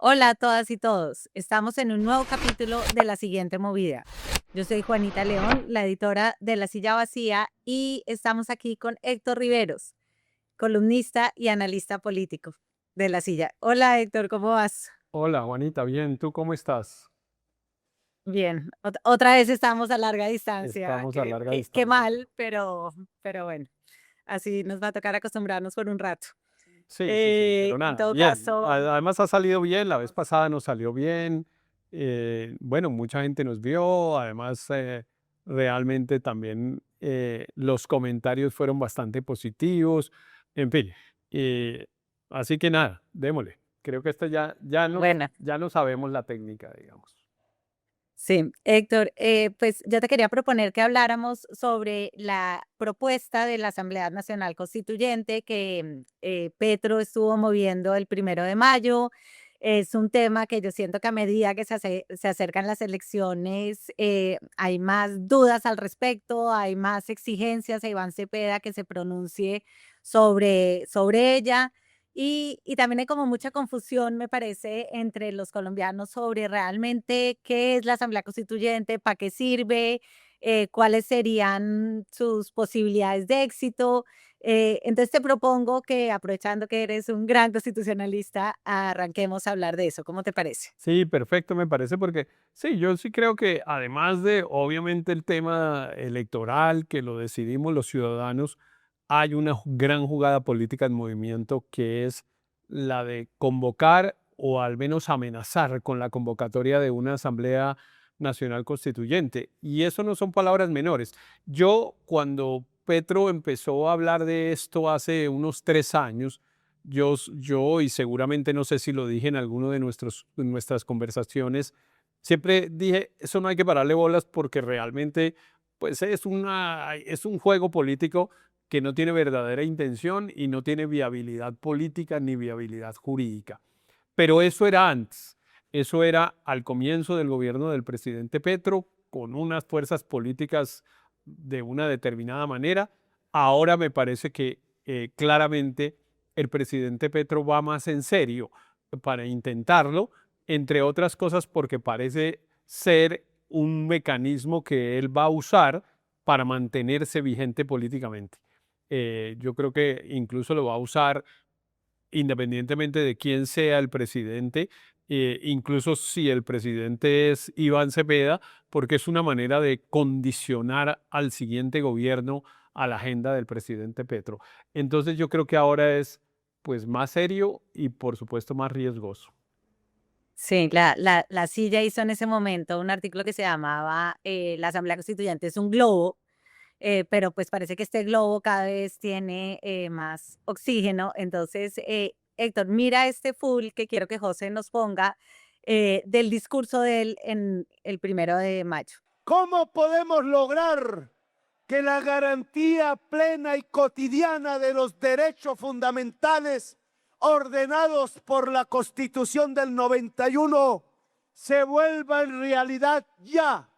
Hola a todas y todos. Estamos en un nuevo capítulo de La Siguiente Movida. Yo soy Juanita León, la editora de La Silla Vacía, y estamos aquí con Héctor Riveros, columnista y analista político de La Silla. Hola Héctor, ¿cómo vas? Hola, Juanita, bien, ¿tú cómo estás? Bien, otra vez estamos a larga distancia. Estamos a Qué, larga qué- qué distancia. mal, pero bueno, así nos va a tocar acostumbrarnos por un rato. Sí, pero En nada, todo bien. caso, Además ha salido bien, la vez pasada nos salió bien. Bueno, mucha gente nos vio, además realmente también los comentarios fueron bastante positivos. En fin, eh, así que nada, démosle. Creo que esta bueno. ya no sabemos la técnica, digamos. Sí, Héctor, pues yo te quería proponer que habláramos sobre la propuesta de la Asamblea Nacional Constituyente que Petro estuvo moviendo el 1 de mayo. Es un tema que yo siento que a medida que se acercan las elecciones hay más dudas al respecto, hay más exigencias a Iván Cepeda que se pronuncie sobre ella. Y también hay como mucha confusión, me parece, entre los colombianos sobre realmente qué es la Asamblea Constituyente, para qué sirve, cuáles serían sus posibilidades de éxito. Entonces te propongo que, aprovechando que eres un gran constitucionalista, arranquemos a hablar de eso. ¿Cómo te parece? Sí, perfecto, me parece, porque sí, yo sí creo que además de, obviamente, el tema electoral, que lo decidimos los ciudadanos, hay una gran jugada política en movimiento que es la de convocar o al menos amenazar con la convocatoria de una Asamblea Nacional Constituyente. Y eso no son palabras menores. Yo, cuando Petro empezó a hablar de esto hace unos 3 años, yo, y seguramente no sé si lo dije en alguno de nuestras conversaciones, siempre dije, eso no hay que pararle bolas porque realmente pues es un juego político que no tiene verdadera intención y no tiene viabilidad política ni viabilidad jurídica. Pero eso era antes, eso era al comienzo del gobierno del presidente Petro, con unas fuerzas políticas de una determinada manera. Ahora me parece que claramente el presidente Petro va más en serio para intentarlo, entre otras cosas porque parece ser un mecanismo que él va a usar para mantenerse vigente políticamente. Yo creo que incluso lo va a usar independientemente de quién sea el presidente, incluso si el presidente es Iván Cepeda, porque es una manera de condicionar al siguiente gobierno a la agenda del presidente Petro. Entonces yo creo que ahora es pues más serio y por supuesto más riesgoso. Sí, la Silla hizo en ese momento un artículo que se llamaba La Asamblea Constituyente es un globo. Pero pues parece que este globo cada vez tiene más oxígeno. Entonces, Héctor, mira este full que quiero que José nos ponga del discurso de él en el 1 de mayo. ¿Cómo podemos lograr que la garantía plena y cotidiana de los derechos fundamentales ordenados por la Constitución del 91 se vuelva en realidad ya,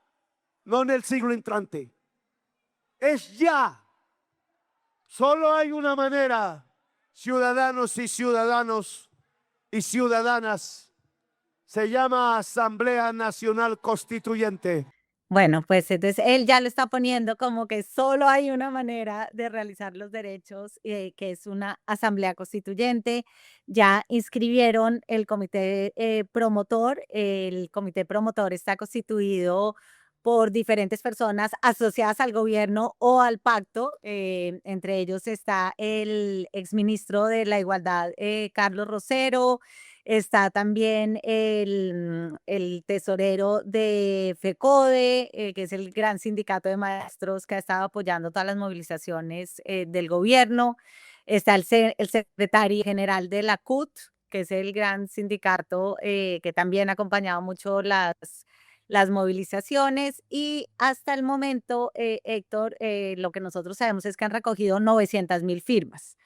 no en el siglo entrante? Es ya. Solo hay una manera, ciudadanos y ciudadanas. Se llama Asamblea Nacional Constituyente. Bueno, pues entonces él ya lo está poniendo como que solo hay una manera de realizar los derechos, que es una asamblea constituyente. Ya inscribieron el comité promotor. El comité promotor está constituido por diferentes personas asociadas al gobierno o al pacto. Entre ellos está el exministro de la Igualdad, Carlos Rosero. Está también el tesorero de FECODE, que es el gran sindicato de maestros que ha estado apoyando todas las movilizaciones del gobierno. Está el secretario general de la CUT, que es el gran sindicato que también ha acompañado mucho las movilizaciones. Y hasta el momento, Héctor, lo que nosotros sabemos es que han recogido 900.000 firmas.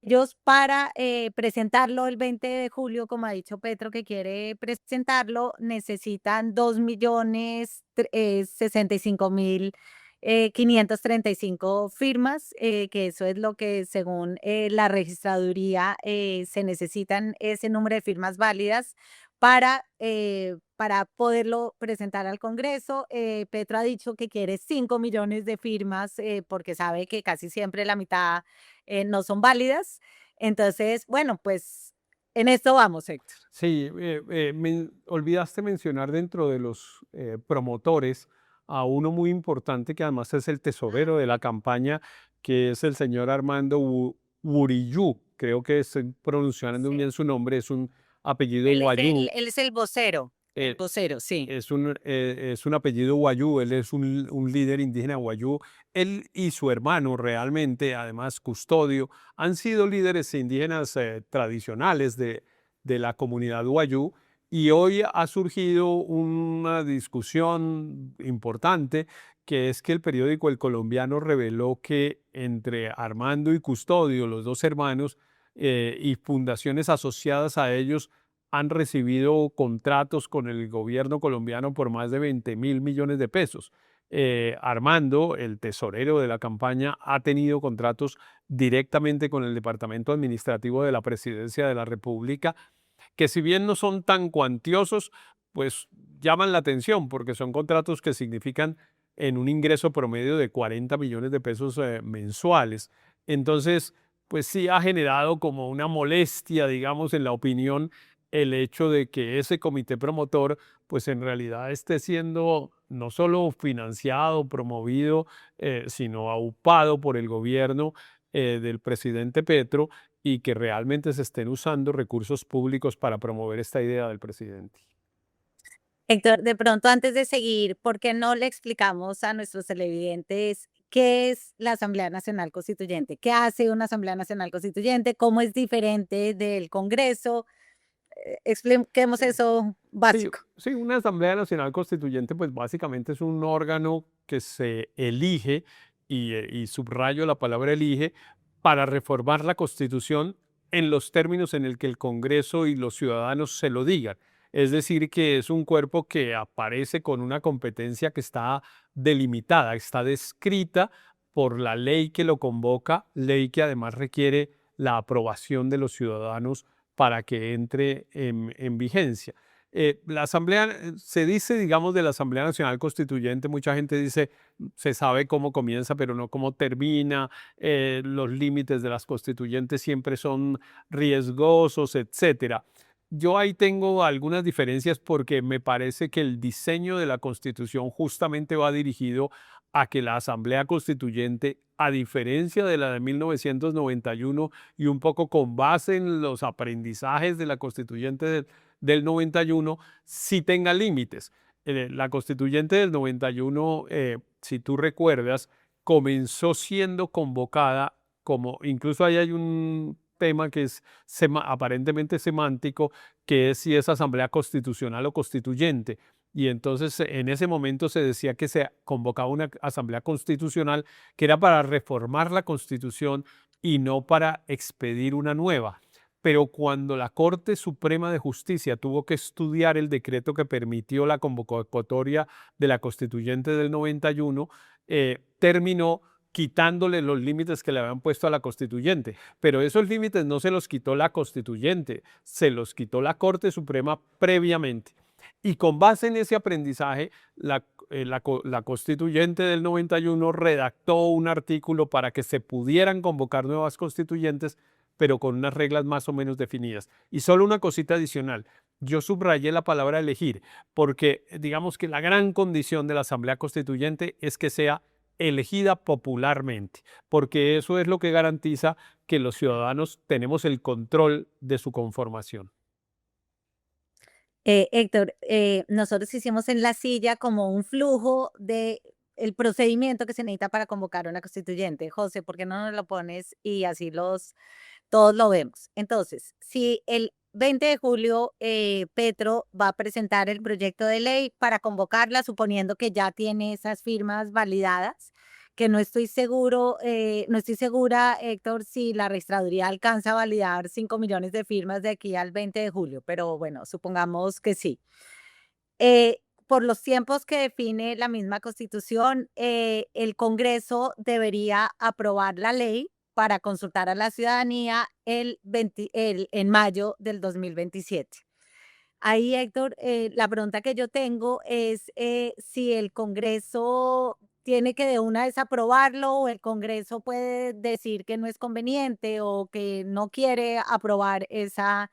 Ellos para presentarlo el 20 de julio, como ha dicho Petro que quiere presentarlo, necesitan 2.065.000 535 firmas, que eso es lo que según la registraduría se necesitan ese número de firmas válidas para poderlo presentar al Congreso. Petro ha dicho que quiere 5 millones de firmas porque sabe que casi siempre la mitad no son válidas. Entonces, bueno, pues en esto vamos, Héctor. Sí, olvidaste mencionar dentro de los promotores a uno muy importante que además es el tesorero de la campaña, que es el señor Armando Gurillú. Creo que estoy pronunciando Sí. bien su nombre, es un apellido guayú. Él es el vocero. El eh, vocero, sí. es un apellido guayú, él es un líder indígena guayú. Él y su hermano realmente, además custodio, han sido líderes indígenas tradicionales de la comunidad guayú y hoy ha surgido una discusión importante que es que el periódico El Colombiano reveló que entre Armando y Custodio, los dos hermanos, y fundaciones asociadas a ellos, han recibido contratos con el gobierno colombiano por más de 20.000 millones de pesos. Armando, el tesorero de la campaña, ha tenido contratos directamente con el Departamento Administrativo de la Presidencia de la República, que si bien no son tan cuantiosos, pues llaman la atención porque son contratos que significan en un ingreso promedio de 40 millones de pesos mensuales. Entonces, pues sí ha generado como una molestia, digamos, en la opinión el hecho de que ese comité promotor, pues en realidad esté siendo no solo financiado, promovido, sino aupado por el gobierno del presidente Petro y que realmente se estén usando recursos públicos para promover esta idea del presidente. Héctor, de pronto antes de seguir, ¿por qué no le explicamos a nuestros televidentes qué es la Asamblea Nacional Constituyente? ¿Qué hace una Asamblea Nacional Constituyente? ¿Cómo es diferente del Congreso? Expliquemos Sí. eso Sí, básico. sí, una Asamblea Nacional Constituyente, pues básicamente es un órgano que se elige, y subrayo la palabra elige, para reformar la Constitución en los términos en el que el Congreso y los ciudadanos se lo digan. Es decir, que es un cuerpo que aparece con una competencia que está delimitada, está descrita por la ley que lo convoca, ley que además requiere la aprobación de los ciudadanos para que entre en vigencia. La Asamblea, se dice, digamos, de la Asamblea Nacional Constituyente, mucha gente dice, se sabe cómo comienza, pero no cómo termina, los límites de las constituyentes siempre son riesgosos, etcétera. Yo ahí tengo algunas diferencias porque me parece que el diseño de la Constitución justamente va dirigido a que la Asamblea Constituyente, a diferencia de la de 1991 y un poco con base en los aprendizajes de la Constituyente del 91, sí tenga límites. La Constituyente del 91, si tú recuerdas, comenzó siendo convocada como, incluso ahí hay un tema que es aparentemente semántico, que es si es asamblea constitucional o constituyente. Y entonces en ese momento se decía que se convocaba una asamblea constitucional que era para reformar la Constitución y no para expedir una nueva. Pero cuando la Corte Suprema de Justicia tuvo que estudiar el decreto que permitió la convocatoria de la Constituyente del 91, terminó quitándole los límites que le habían puesto a la Constituyente. Pero esos límites no se los quitó la Constituyente, se los quitó la Corte Suprema previamente. Y con base en ese aprendizaje, la Constituyente del 91 redactó un artículo para que se pudieran convocar nuevas constituyentes, pero con unas reglas más o menos definidas. Y solo una cosita adicional. Yo subrayé la palabra elegir, porque digamos que la gran condición de la Asamblea Constituyente es que sea elegida popularmente, porque eso es lo que garantiza que los ciudadanos tenemos el control de su conformación. Héctor, nosotros hicimos en la silla como un flujo de el procedimiento que se necesita para convocar una constituyente. José, ¿por qué no nos lo pones y así todos lo vemos? Entonces, si el 20 de julio Petro va a presentar el proyecto de ley para convocarla, suponiendo que ya tiene esas firmas validadas, que no estoy seguro, no estoy segura, Héctor, si la registraduría alcanza a validar 5 millones de firmas de aquí al 20 de julio, pero bueno, supongamos que sí. Por los tiempos que define la misma Constitución, el Congreso debería aprobar la ley para consultar a la ciudadanía en mayo del 2027. Ahí, Héctor, la pregunta que yo tengo es si el Congreso tiene que de una vez aprobarlo o el Congreso puede decir que no es conveniente o que no quiere aprobar esa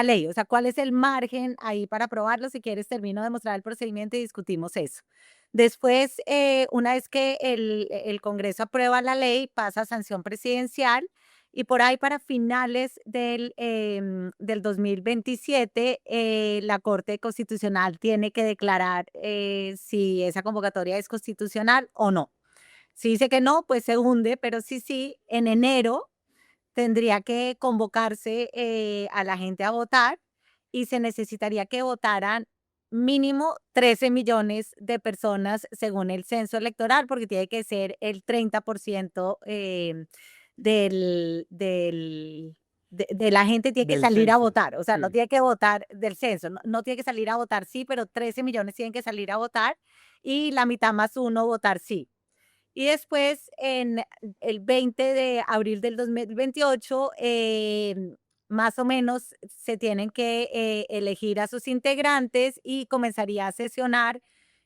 ley. O sea, ¿cuál es el margen ahí para aprobarlo? Si quieres, termino de mostrar el procedimiento y discutimos eso. Después, una vez que el Congreso aprueba la ley, pasa a sanción presidencial y por ahí para finales del 2027, la Corte Constitucional tiene que declarar si esa convocatoria es constitucional o no. Si dice que no, pues se hunde, pero sí, en enero tendría que convocarse a la gente a votar y se necesitaría que votaran mínimo 13 millones de personas según el censo electoral, porque tiene que ser el 30% de la gente tiene que Del salir a censo, votar, o sea, no sí. tiene que votar del censo, no tiene que salir a votar sí, pero 13 millones tienen que salir a votar y la mitad más uno votar sí. Y después, en el 20 de abril del 2028, más o menos se tienen que elegir a sus integrantes y comenzaría a sesionar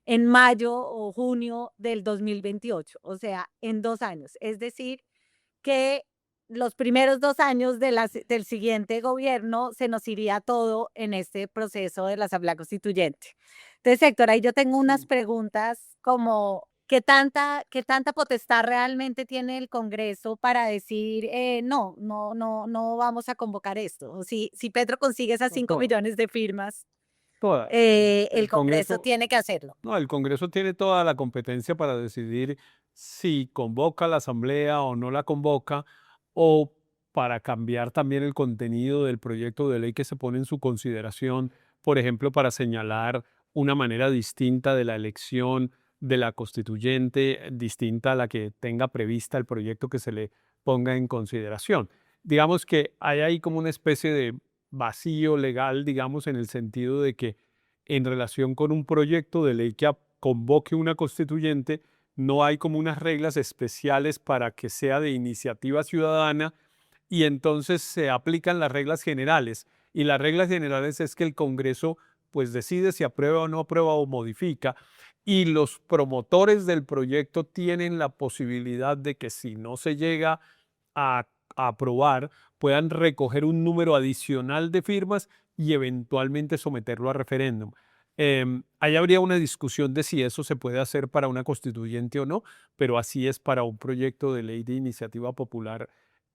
en mayo o junio del 2028, o sea, en 2 años. Es decir, que los primeros 2 años del siguiente gobierno se nos iría todo en este proceso de la Asamblea Constituyente. Entonces, Héctor, ahí yo tengo unas preguntas como, ¿qué tanta potestad realmente tiene el Congreso para decir, no vamos a convocar esto? O si Petro consigue esas 5 Todas, millones de firmas, todas. el El Congreso Congreso, tiene que hacerlo. no, el Congreso tiene toda la competencia para decidir si convoca a la Asamblea o no la convoca, o para cambiar también el contenido del proyecto de ley que se pone en su consideración, por ejemplo, para señalar una manera distinta de la elección de la constituyente, distinta a la que tenga prevista el proyecto que se le ponga en consideración. Digamos que hay ahí como una especie de vacío legal, digamos, en el sentido de que en relación con un proyecto de ley que convoque una constituyente, no hay como unas reglas especiales para que sea de iniciativa ciudadana y entonces se aplican las reglas generales. Y las reglas generales es que el Congreso pues decide si aprueba o no aprueba o modifica y los promotores del proyecto tienen la posibilidad de que si no se llega a aprobar, puedan recoger un número adicional de firmas y eventualmente someterlo a referéndum. Ahí habría una discusión de si eso se puede hacer para una constituyente o no, pero así es para un proyecto de ley de iniciativa popular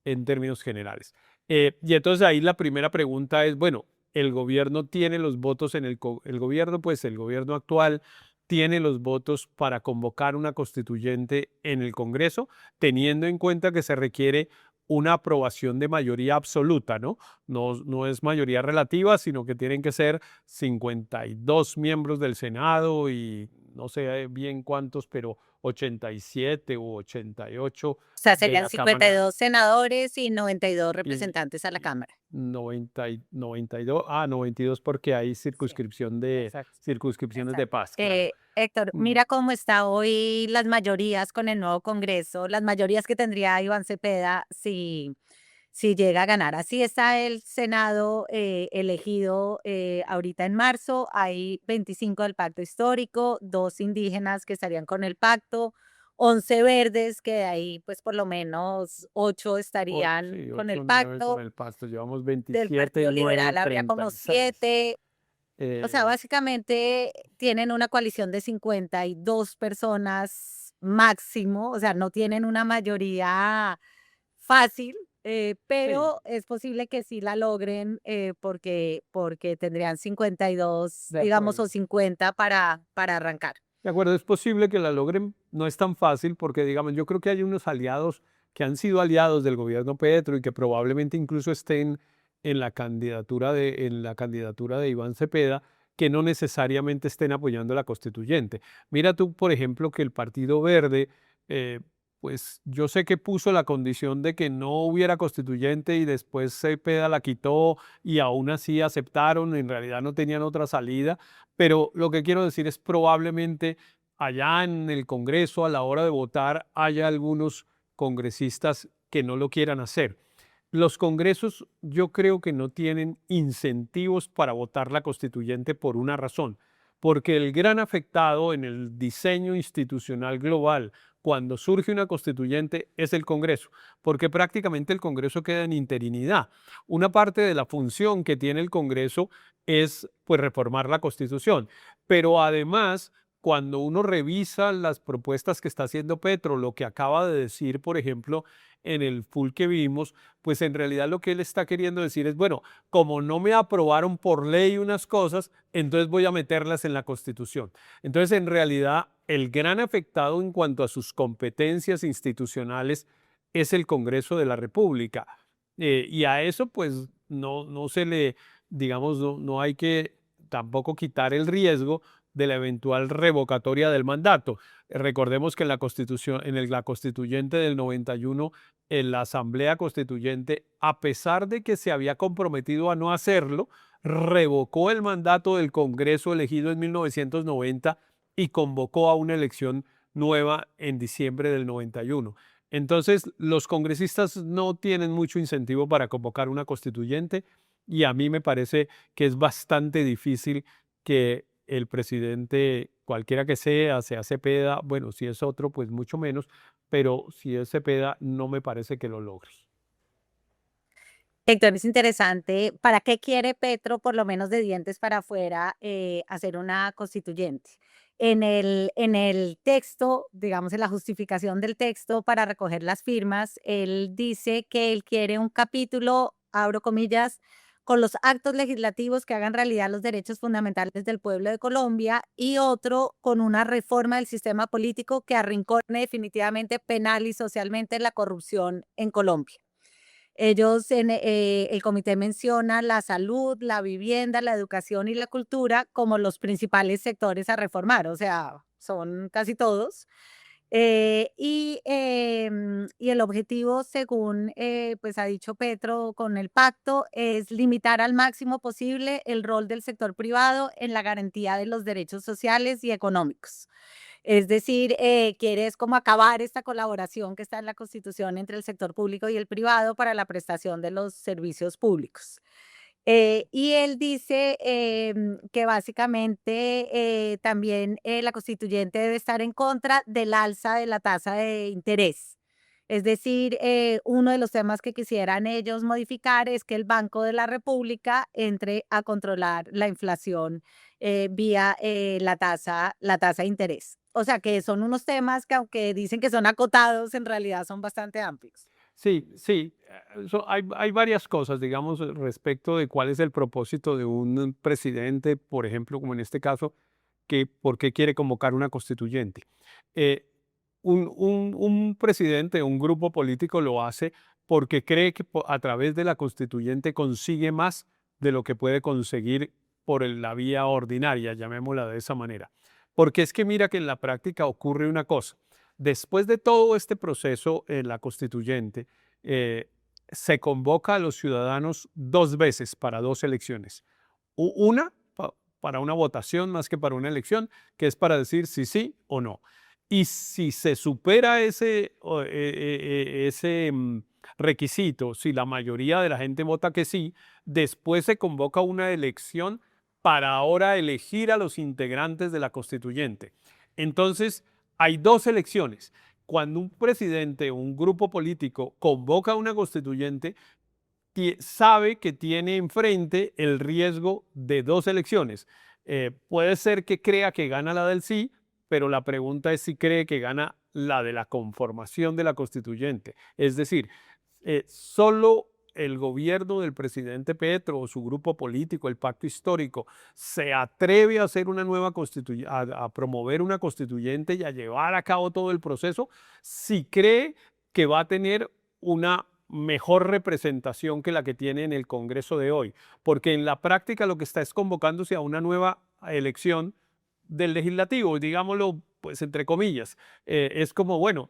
en términos generales. Y entonces ahí la primera pregunta es, bueno, el gobierno tiene los votos en el gobierno, pues el gobierno actual tiene los votos para convocar una constituyente en el Congreso, teniendo en cuenta que se requiere una aprobación de mayoría absoluta, ¿no? No es mayoría relativa, sino que tienen que ser 52 miembros del Senado y no sé bien cuántos, pero 87 u 88 O sea, de serían la Cámara 52 senadores y 92 y, representantes a la y Cámara. 92 porque hay Sí, exacto. circunscripciones de Exacto. paz, claro. Héctor, Mm. mira cómo está hoy las mayorías con el nuevo Congreso, las mayorías que tendría Iván Cepeda si llega a ganar. Así está el Senado elegido ahorita en marzo. Hay 25 del pacto histórico, 2 indígenas que estarían con el pacto, 11 verdes, que de ahí pues por lo menos 8 estarían Sí, con el 8 o 9 con pacto. el pasto. Llevamos Del 27, Partido 9, Liberal habría como 36. 7. O sea, Eh, básicamente tienen una coalición de 52 personas máximo, o sea, no tienen una mayoría fácil, sí, pero es posible que sí la logren porque tendrían 52, de digamos, o acuerdo. 50 para arrancar. De acuerdo, es posible que la logren, no es tan fácil porque, digamos, yo creo que hay unos aliados que han sido aliados del gobierno Petro y que probablemente incluso estén en la candidatura de Iván Cepeda, que no necesariamente estén apoyando la constituyente. Mira tú, por ejemplo, que el Partido Verde, eh, pues yo sé que puso la condición de que no hubiera constituyente y después Cepeda la quitó y aún así aceptaron, en realidad no tenían otra salida, pero lo que quiero decir es probablemente allá en el Congreso a la hora de votar haya algunos congresistas que no lo quieran hacer. los congresos yo creo que no tienen incentivos para votar la constituyente por una razón, porque el gran afectado en el diseño institucional global cuando surge una constituyente es el Congreso, porque prácticamente el Congreso queda en interinidad. Una parte de la función que tiene el Congreso es pues reformar la Constitución, pero además cuando uno revisa las propuestas que está haciendo Petro, lo que acaba de decir, por ejemplo, en el full que vimos, pues en realidad lo que él está queriendo decir es, bueno, como no me aprobaron por ley unas cosas, entonces voy a meterlas en la Constitución. Entonces, en realidad, el gran afectado en cuanto a sus competencias institucionales es el Congreso de la República. Y a eso, pues, no se le, digamos, no hay que tampoco quitar el riesgo de la eventual revocatoria del mandato. Recordemos que en la Constitución, la Constituyente del 91, en la Asamblea Constituyente, a pesar de que se había comprometido a no hacerlo, revocó el mandato del Congreso elegido en 1990 y convocó a una elección nueva en diciembre del 91. Entonces, los congresistas no tienen mucho incentivo para convocar una constituyente y a mí me parece que es bastante difícil que el presidente, cualquiera que sea Cepeda, bueno, si es otro, pues mucho menos, pero si es Cepeda, no me parece que lo logre. Héctor, es interesante. ¿Para qué quiere Petro, por lo menos de dientes para afuera, hacer una constituyente? En el texto, digamos, en la justificación del texto para recoger las firmas, él dice que él quiere un capítulo, abro comillas, con los actos legislativos que hagan realidad los derechos fundamentales del pueblo de Colombia y otro con una reforma del sistema político que arrincone definitivamente penal y socialmente la corrupción en Colombia. El comité menciona la salud, la vivienda, la educación y la cultura como los principales sectores a reformar, o sea, son casi todos. Y el objetivo, según pues ha dicho Petro con el pacto, es limitar al máximo posible el rol del sector privado en la garantía de los derechos sociales y económicos. Es decir, quiere como acabar esta colaboración que está en la Constitución entre el sector público y el privado para la prestación de los servicios públicos. Y él dice que básicamente también la constituyente debe estar en contra del alza de la tasa de interés. Es decir, uno de los temas que quisieran ellos modificar es que el Banco de la República entre a controlar la inflación vía la tasa de interés. O sea que son unos temas que aunque dicen que son acotados, en realidad son bastante amplios. Sí, sí, hay varias cosas, digamos, respecto de cuál es el propósito de un presidente, por ejemplo, como en este caso, que por qué quiere convocar una constituyente. Eh, un presidente, un grupo político lo hace porque cree que a través de la constituyente consigue más de lo que puede conseguir por la vía ordinaria, llamémosla de esa manera. Porque es que mira que en la práctica ocurre una cosa. Después de todo este proceso en la constituyente, se convoca a los ciudadanos 2 veces para 2 elecciones. Una para una votación más que para una elección, que es para decir si sí o no. Y si se supera ese requisito, si la mayoría de la gente vota que sí, después se convoca una elección para ahora elegir a los integrantes de la constituyente. Entonces, hay 2 elecciones. Cuando un presidente o un grupo político convoca a una constituyente, sabe que tiene enfrente el riesgo de 2 elecciones. Puede ser que crea que gana la del sí, pero la pregunta es si cree que gana la de la conformación de la constituyente. Es decir, solo el gobierno del presidente Petro o su grupo político, el Pacto Histórico, se atreve a hacer una nueva constituyente, a promover una constituyente y a llevar a cabo todo el proceso, si cree que va a tener una mejor representación que la que tiene en el Congreso de hoy, porque en la práctica lo que está es convocándose a una nueva elección del legislativo, digámoslo pues entre comillas. Es como, bueno,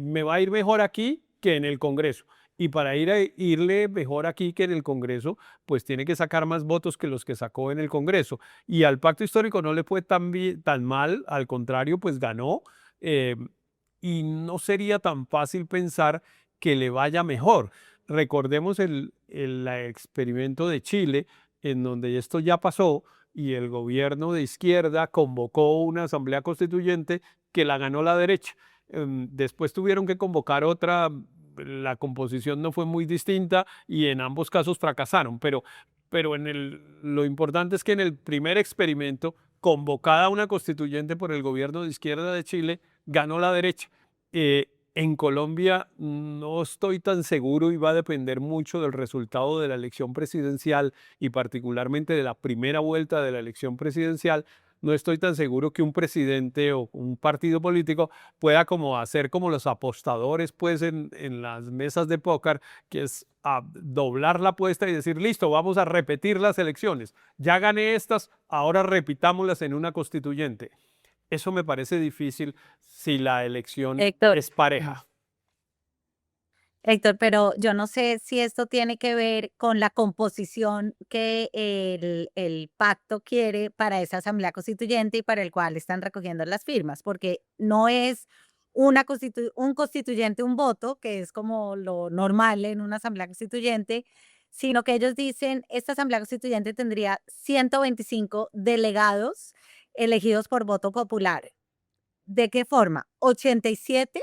me va a ir mejor aquí que en el Congreso. Y para irle mejor aquí que en el Congreso, pues tiene que sacar más votos que los que sacó en el Congreso. Y al Pacto Histórico no le fue tan mal, al contrario, pues ganó. Y no sería tan fácil pensar que le vaya mejor. recordemos el experimento de Chile, en donde esto ya pasó y el gobierno de izquierda convocó una asamblea constituyente que la ganó la derecha. Después tuvieron que convocar otra, la composición no fue muy distinta y en ambos casos fracasaron, pero lo importante es que en el primer experimento, convocada una constituyente por el gobierno de izquierda de Chile, ganó la derecha. En Colombia no estoy tan seguro y va a depender mucho del resultado de la elección presidencial y particularmente de la primera vuelta de la elección presidencial. No estoy tan seguro que un presidente o un partido político pueda como hacer como los apostadores pues en las mesas de póker, que es doblar la apuesta y decir, listo, vamos a repetir las elecciones. Ya gané estas, ahora repitámoslas en una constituyente. Eso me parece difícil si la elección Héctor. es pareja. Héctor, pero yo no sé si esto tiene que ver con la composición que el pacto quiere para esa asamblea constituyente y para el cual están recogiendo las firmas, porque no es un constituyente, un voto, que es como lo normal en una asamblea constituyente, sino que ellos dicen, esta asamblea constituyente tendría 125 delegados elegidos por voto popular. ¿De qué forma? 87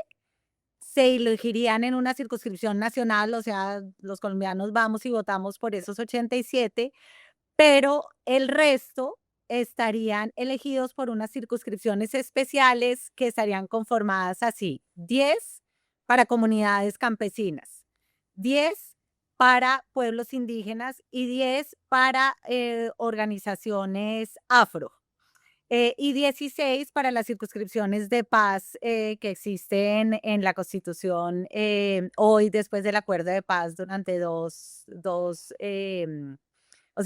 se elegirían en una circunscripción nacional, o sea, los colombianos vamos y votamos por esos 87, pero el resto estarían elegidos por unas circunscripciones especiales que estarían conformadas así: 10 para comunidades campesinas, 10 para pueblos indígenas y 10 para organizaciones afro. Y 16 para las circunscripciones de paz que existen en la Constitución hoy, después del acuerdo de paz durante o sea,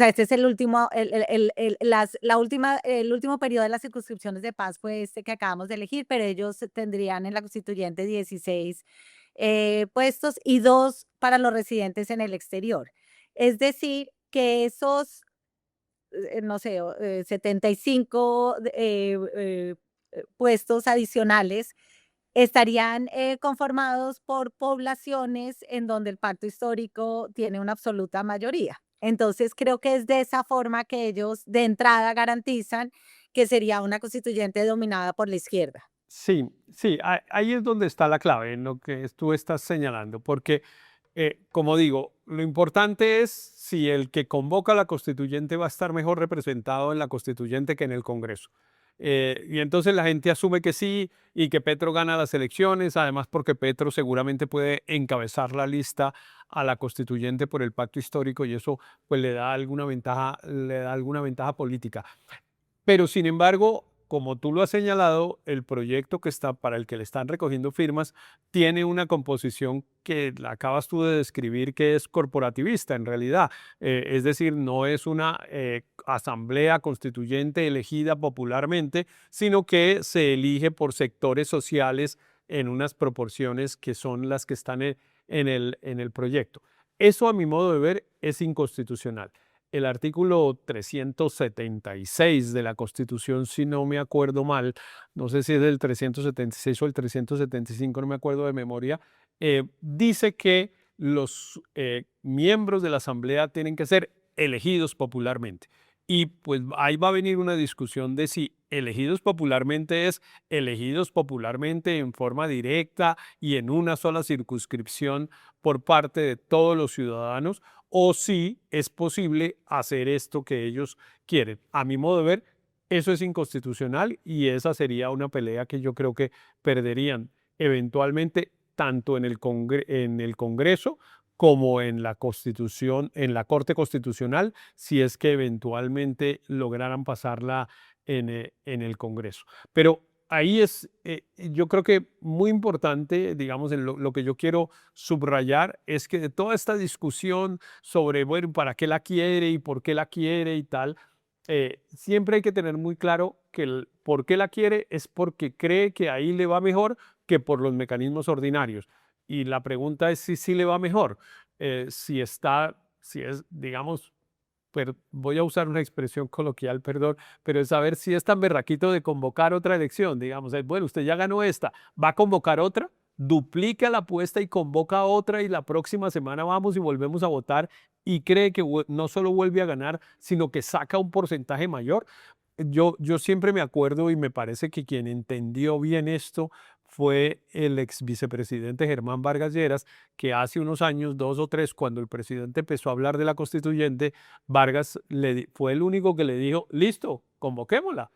este es el último, el último periodo de las circunscripciones de paz fue este que acabamos de elegir, pero ellos tendrían en la constituyente 16 puestos y 2 para los residentes en el exterior. Es decir, que esos no sé, 75 puestos adicionales estarían conformados por poblaciones en donde el pacto histórico tiene una absoluta mayoría. Entonces, creo que es de esa forma que ellos de entrada garantizan que sería una constituyente dominada por la izquierda. Sí, sí, ahí es donde está la clave en lo que tú estás señalando, porque como digo, lo importante es si el que convoca a la constituyente va a estar mejor representado en la constituyente que en el Congreso. Y entonces la gente asume que sí y que Petro gana las elecciones, además porque Petro seguramente puede encabezar la lista a la constituyente por el pacto histórico y eso pues le da alguna ventaja política. Pero sin embargo, como tú lo has señalado, el proyecto que está para el que le están recogiendo firmas tiene una composición que la acabas tú de describir, que es corporativista en realidad. Es decir, no es una asamblea constituyente elegida popularmente, sino que se elige por sectores sociales en unas proporciones que son las que están en el proyecto. Eso, a mi modo de ver, es inconstitucional. El artículo 376 de la Constitución, si no me acuerdo mal, no sé si es el 376 o el 375, no me acuerdo de memoria, dice que los miembros de la Asamblea tienen que ser elegidos popularmente. Y pues ahí va a venir una discusión de si elegidos popularmente es elegidos popularmente en forma directa y en una sola circunscripción por parte de todos los ciudadanos, o si es posible hacer esto que ellos quieren. A mi modo de ver, eso es inconstitucional y esa sería una pelea que yo creo que perderían eventualmente tanto en el Congreso como en la Constitución, en la Corte Constitucional, si es que eventualmente lograran pasarla en el Congreso. Pero ahí es, yo creo que muy importante, digamos, en lo que yo quiero subrayar es que de toda esta discusión sobre, bueno, para qué la quiere y por qué la quiere y tal, siempre hay que tener muy claro que el por qué la quiere es porque cree que ahí le va mejor que por los mecanismos ordinarios. Y la pregunta es si sí le va mejor, si es, digamos, voy a usar una expresión coloquial, perdón, pero es saber si es tan berraquito de convocar otra elección, digamos, bueno, usted ya ganó esta, ¿va a convocar otra? duplica la apuesta y convoca a otra y la próxima semana vamos y volvemos a votar y cree que no solo vuelve a ganar, sino que saca un porcentaje mayor. Yo siempre me acuerdo y me parece que quien entendió bien esto fue el ex vicepresidente Germán Vargas Lleras, que hace unos años, 2 o 3, cuando el presidente empezó a hablar de la constituyente, Vargas fue el único que le dijo, listo, convoquémosla.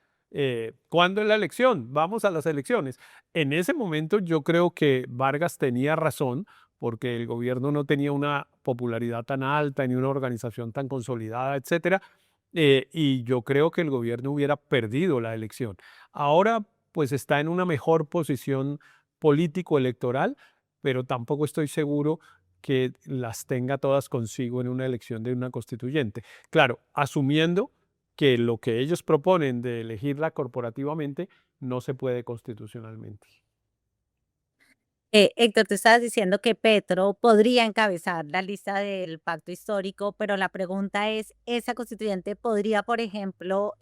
¿Cuándo es la elección? Vamos a las elecciones. En ese momento yo creo que Vargas tenía razón, porque el gobierno no tenía una popularidad tan alta ni una organización tan consolidada, etcétera. Y yo creo que el gobierno hubiera perdido la elección. Ahora, pues está en una mejor posición político-electoral, pero tampoco estoy seguro que las tenga todas consigo en una elección de una constituyente. Claro, asumiendo que lo que ellos proponen de elegirla corporativamente no se puede constitucionalmente. Héctor, tú estabas diciendo que Petro podría encabezar la lista del pacto histórico, pero la pregunta es, ¿esa constituyente podría, por ejemplo,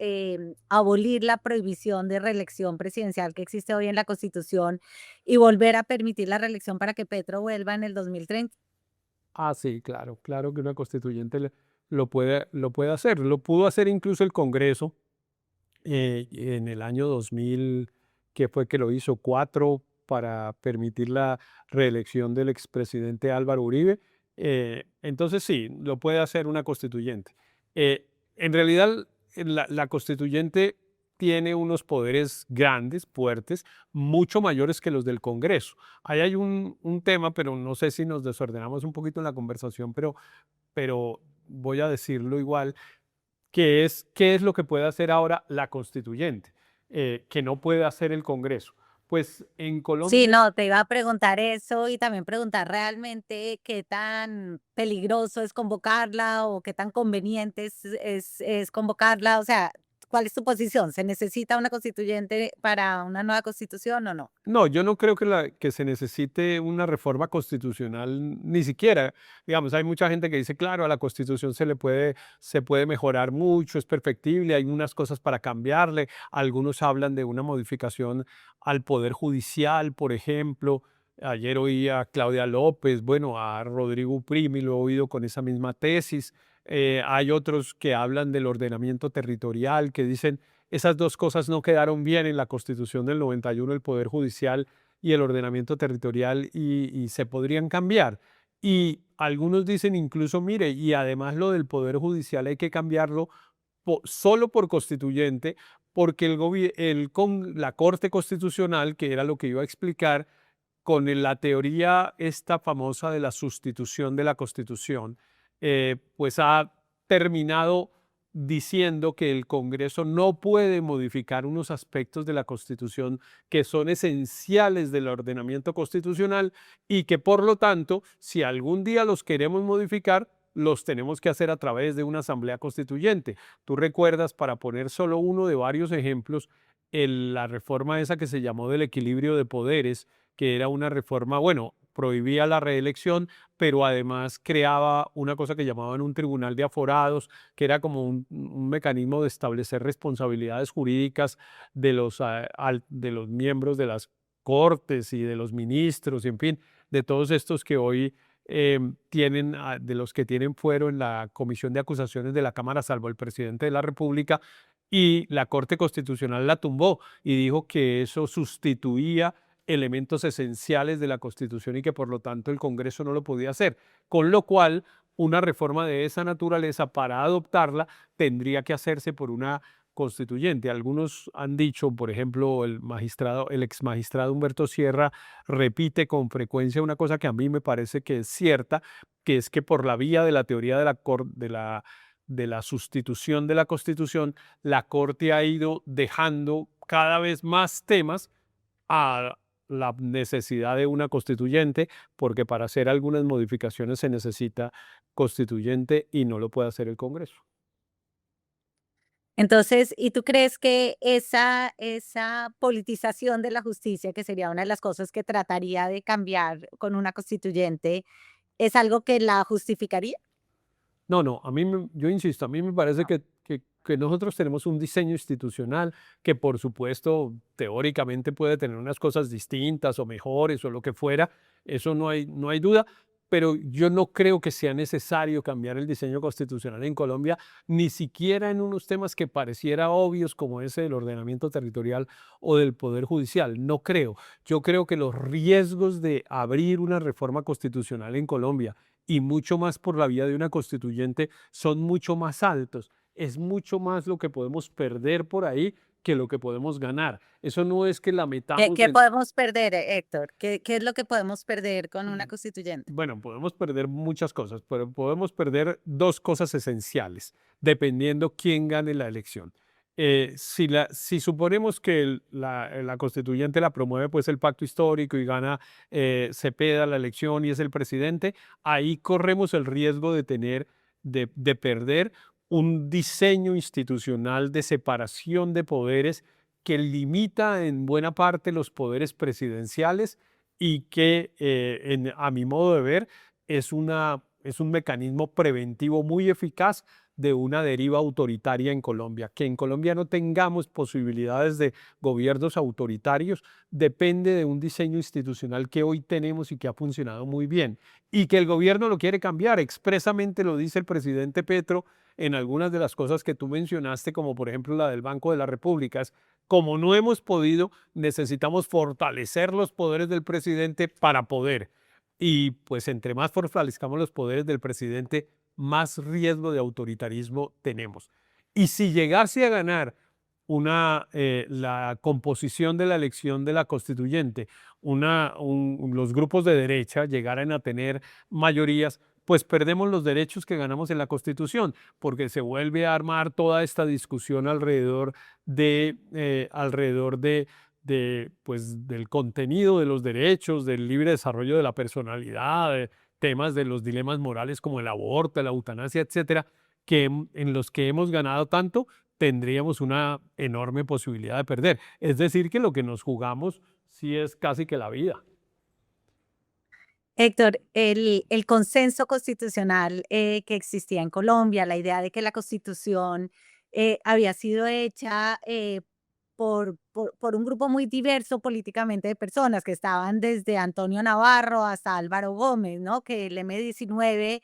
abolir la prohibición de reelección presidencial que existe hoy en la Constitución y volver a permitir la reelección para que Petro vuelva en el 2030? Ah, sí, claro, claro que una constituyente lo puede hacer. Lo pudo hacer incluso el Congreso en el año 2000, que fue que lo hizo, 4, para permitir la reelección del expresidente Álvaro Uribe. Entonces sí, lo puede hacer una constituyente. En realidad, la constituyente tiene unos poderes grandes, fuertes, mucho mayores que los del Congreso. Ahí hay un tema, pero no sé si nos desordenamos un poquito en la conversación, pero voy a decirlo igual, que es qué es lo que puede hacer ahora la constituyente, que no puede hacer el Congreso. Pues en Sí, Colombia, no, te iba a preguntar eso y también preguntar realmente qué tan peligroso es convocarla o qué tan conveniente es convocarla. O sea, ¿cuál es tu posición? ¿Se necesita una constituyente para una nueva constitución o no? no, yo no creo que se necesite una reforma constitucional, ni siquiera. Digamos, hay mucha gente que dice, claro, a la constitución se puede mejorar mucho, es perfectible, hay unas cosas para cambiarle. Algunos hablan de una modificación al Poder Judicial, por ejemplo. Ayer oí a Claudia López, bueno, a Rodrigo Primi, lo he oído con esa misma tesis. Hay otros que hablan del ordenamiento territorial, que dicen, esas dos cosas no quedaron bien en la Constitución del 91, el Poder Judicial y el ordenamiento territorial, y se podrían cambiar. Y algunos dicen incluso, mire, y además lo del Poder Judicial hay que cambiarlo solo por constituyente, porque la Corte Constitucional, que era lo que iba a explicar, con la teoría esta famosa de la sustitución de la Constitución, pues ha terminado diciendo que el Congreso no puede modificar unos aspectos de la Constitución que son esenciales del ordenamiento constitucional y que por lo tanto, si algún día los queremos modificar, los tenemos que hacer a través de una asamblea constituyente. Tú recuerdas, para poner solo uno de varios ejemplos, la reforma esa que se llamó del equilibrio de poderes, que era una reforma, bueno, prohibía la reelección, pero además creaba una cosa que llamaban un tribunal de aforados, que era como un mecanismo de establecer responsabilidades jurídicas de los miembros de las cortes y de los ministros, y en fin, de todos estos que hoy tienen, de los que tienen fuero en la Comisión de Acusaciones de la Cámara, salvo el presidente de la República, y la Corte Constitucional la tumbó y dijo que eso sustituía elementos esenciales de la Constitución y que por lo tanto el Congreso no lo podía hacer. Con lo cual, una reforma de esa naturaleza, para adoptarla, tendría que hacerse por una constituyente. Algunos han dicho, por ejemplo, el ex magistrado Humberto Sierra repite con frecuencia una cosa que a mí me parece que es cierta, que es que por la vía de la teoría de la sustitución de la Constitución, la Corte ha ido dejando cada vez más temas a la necesidad de una constituyente, porque para hacer algunas modificaciones se necesita constituyente y no lo puede hacer el Congreso. Entonces, ¿y tú crees que esa politización de la justicia, que sería una de las cosas que trataría de cambiar con una constituyente, es algo que la justificaría? No, no, yo insisto, a mí me parece que nosotros tenemos un diseño institucional que por supuesto teóricamente puede tener unas cosas distintas o mejores o lo que fuera, eso no hay duda, pero yo no creo que sea necesario cambiar el diseño constitucional en Colombia, ni siquiera en unos temas que pareciera obvios como ese del ordenamiento territorial o del poder judicial. No creo. Yo creo que los riesgos de abrir una reforma constitucional en Colombia y mucho más por la vía de una constituyente son mucho más altos. Es mucho más lo que podemos perder por ahí que lo que podemos ganar. Eso no es que la metamos ¿Qué en... podemos perder, Héctor? ¿Qué es lo que podemos perder con una constituyente? Bueno, podemos perder muchas cosas, pero podemos perder dos cosas esenciales, dependiendo quién gane la elección. Si suponemos que la constituyente la promueve pues el pacto histórico y gana Cepeda la elección y es el presidente, ahí corremos el riesgo de perder un diseño institucional de separación de poderes que limita en buena parte los poderes presidenciales y que, a mi modo de ver, es un mecanismo preventivo muy eficaz de una deriva autoritaria en Colombia. Que en Colombia no tengamos posibilidades de gobiernos autoritarios depende de un diseño institucional que hoy tenemos y que ha funcionado muy bien. Y que el gobierno lo quiere cambiar, expresamente lo dice el presidente Petro en algunas de las cosas que tú mencionaste, como por ejemplo la del Banco de la República. Como no hemos podido, necesitamos fortalecer los poderes del presidente para poder. Y pues entre más fortalezcamos los poderes del presidente, más riesgo de autoritarismo tenemos. Y si llegase a ganar la composición de la elección de la constituyente, los grupos de derecha llegaran a tener mayorías, pues perdemos los derechos que ganamos en la Constitución, porque se vuelve a armar toda esta discusión pues, del contenido de los derechos, del libre desarrollo de la personalidad, de temas de los dilemas morales como el aborto, la eutanasia, etcétera, en los que hemos ganado tanto, tendríamos una enorme posibilidad de perder. Es decir, que lo que nos jugamos sí es casi que la vida. Héctor, el consenso constitucional que existía en Colombia, la idea de que la constitución había sido hecha por un grupo muy diverso políticamente de personas que estaban desde Antonio Navarro hasta Álvaro Gómez, ¿no? Que el M-19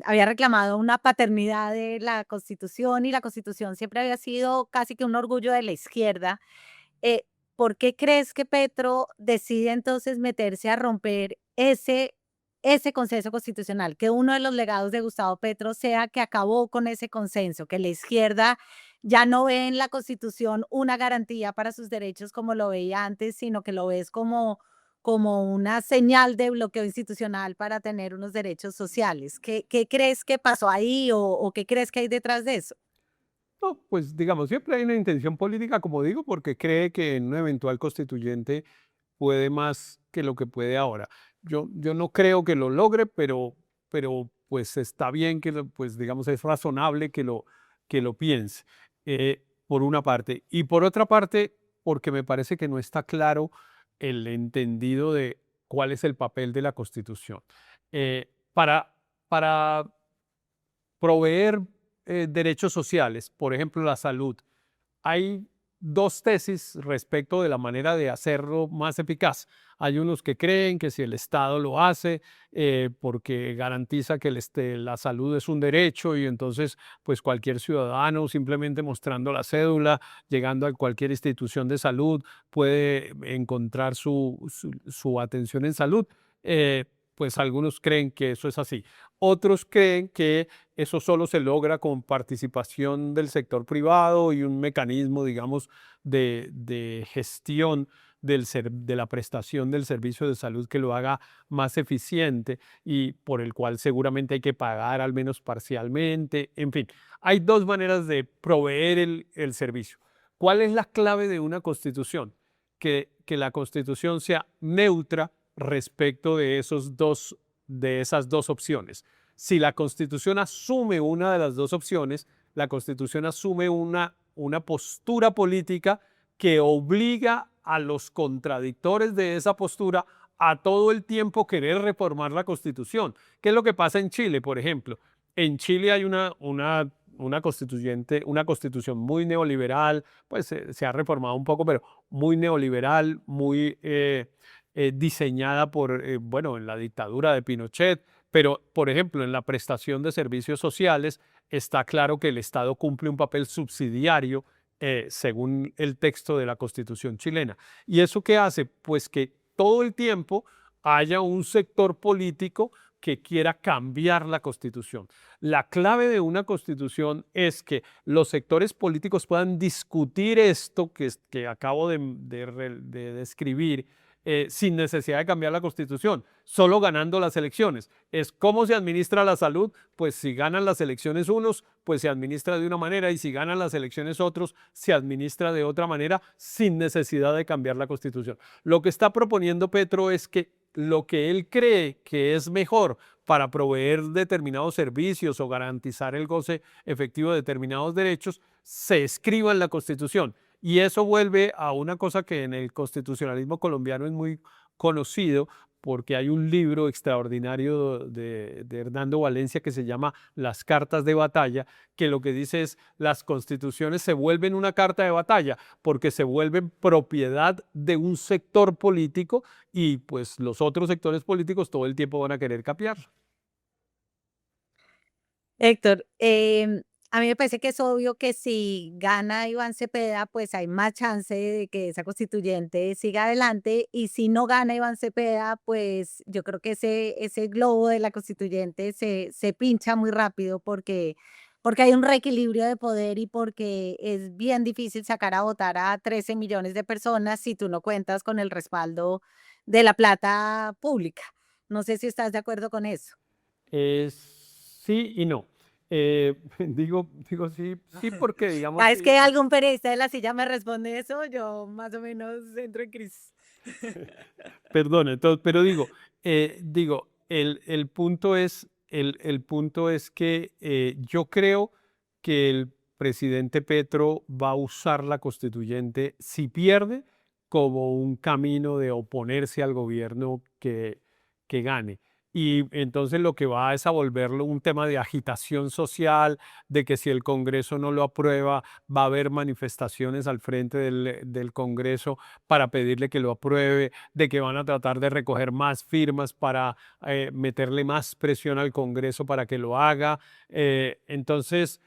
había reclamado una paternidad de la constitución y la constitución siempre había sido casi que un orgullo de la izquierda. Eh, ¿Por qué crees que Petro decide entonces meterse a romper ese consenso constitucional? Que uno de los legados de Gustavo Petro sea que acabó con ese consenso, que la izquierda ya no ve en la Constitución una garantía para sus derechos como lo veía antes, sino que lo ves como una señal de bloqueo institucional para tener unos derechos sociales. ¿Qué crees que pasó ahí o qué crees que hay detrás de eso? No, pues digamos, siempre hay una intención política, como digo, porque cree que en un eventual constituyente puede más que lo que puede ahora. Yo no creo que lo logre, pero pues está bien pues digamos, es razonable que lo piense, por una parte. Y por otra parte, porque me parece que no está claro el entendido de cuál es el papel de la Constitución. Para proveer derechos sociales, por ejemplo, la salud, hay dos tesis respecto de la manera de hacerlo más eficaz. Hay unos que creen que si el Estado lo hace porque garantiza que la salud es un derecho y entonces pues cualquier ciudadano simplemente mostrando la cédula, llegando a cualquier institución de salud puede encontrar su atención en salud. Pues algunos creen que eso es así. Otros creen que eso solo se logra con participación del sector privado y un mecanismo, digamos, de gestión de la prestación del servicio de salud que lo haga más eficiente y por el cual seguramente hay que pagar al menos parcialmente. En fin, hay dos maneras de proveer el servicio. ¿Cuál es la clave de una constitución? Que la constitución sea neutra respecto de esas dos opciones. Si la Constitución asume una de las dos opciones, la Constitución asume una postura política que obliga a los contradictores de esa postura a todo el tiempo querer reformar la Constitución. ¿Qué es lo que pasa en Chile, por ejemplo? En Chile hay una constitución muy neoliberal, pues se ha reformado un poco, pero muy neoliberal, muy diseñada por, bueno, en la dictadura de Pinochet, pero, por ejemplo, en la prestación de servicios sociales está claro que el Estado cumple un papel subsidiario según el texto de la Constitución chilena. ¿Y eso qué hace? Pues que todo el tiempo haya un sector político que quiera cambiar la Constitución. La clave de una Constitución es que los sectores políticos puedan discutir esto que acabo de describir sin necesidad de cambiar la Constitución, solo ganando las elecciones. Es cómo se administra la salud, pues si ganan las elecciones unos, pues se administra de una manera, y si ganan las elecciones otros, se administra de otra manera sin necesidad de cambiar la Constitución. Lo que está proponiendo Petro es que lo que él cree que es mejor para proveer determinados servicios o garantizar el goce efectivo de determinados derechos, se escriba en la Constitución. Y eso vuelve a una cosa que en el constitucionalismo colombiano es muy conocido, porque hay un libro extraordinario de Hernando Valencia que se llama Las cartas de batalla, que lo que dice es las constituciones se vuelven una carta de batalla porque se vuelven propiedad de un sector político y pues los otros sectores políticos todo el tiempo van a querer cambiarla. Héctor, a mí me parece que es obvio que si gana Iván Cepeda, pues hay más chance de que esa constituyente siga adelante, y si no gana Iván Cepeda, pues yo creo que ese globo de la constituyente se pincha muy rápido porque hay un reequilibrio de poder y porque es bien difícil sacar a votar a 13 millones de personas si tú no cuentas con el respaldo de la plata pública. No sé si estás de acuerdo con eso. Sí y no. Digo sí, sí porque digamos Cada vez que que algún periodista de la silla me responde eso, yo más o menos entro en crisis. perdón, entonces, pero digo, el punto es que yo creo que el presidente Petro va a usar la constituyente, si pierde, como un camino de oponerse al gobierno que gane. Y entonces lo que va es a volverlo un tema de agitación social, de que si el Congreso no lo aprueba, va a haber manifestaciones al frente del Congreso para pedirle que lo apruebe, de que van a tratar de recoger más firmas para meterle más presión al Congreso para que lo haga. Entonces,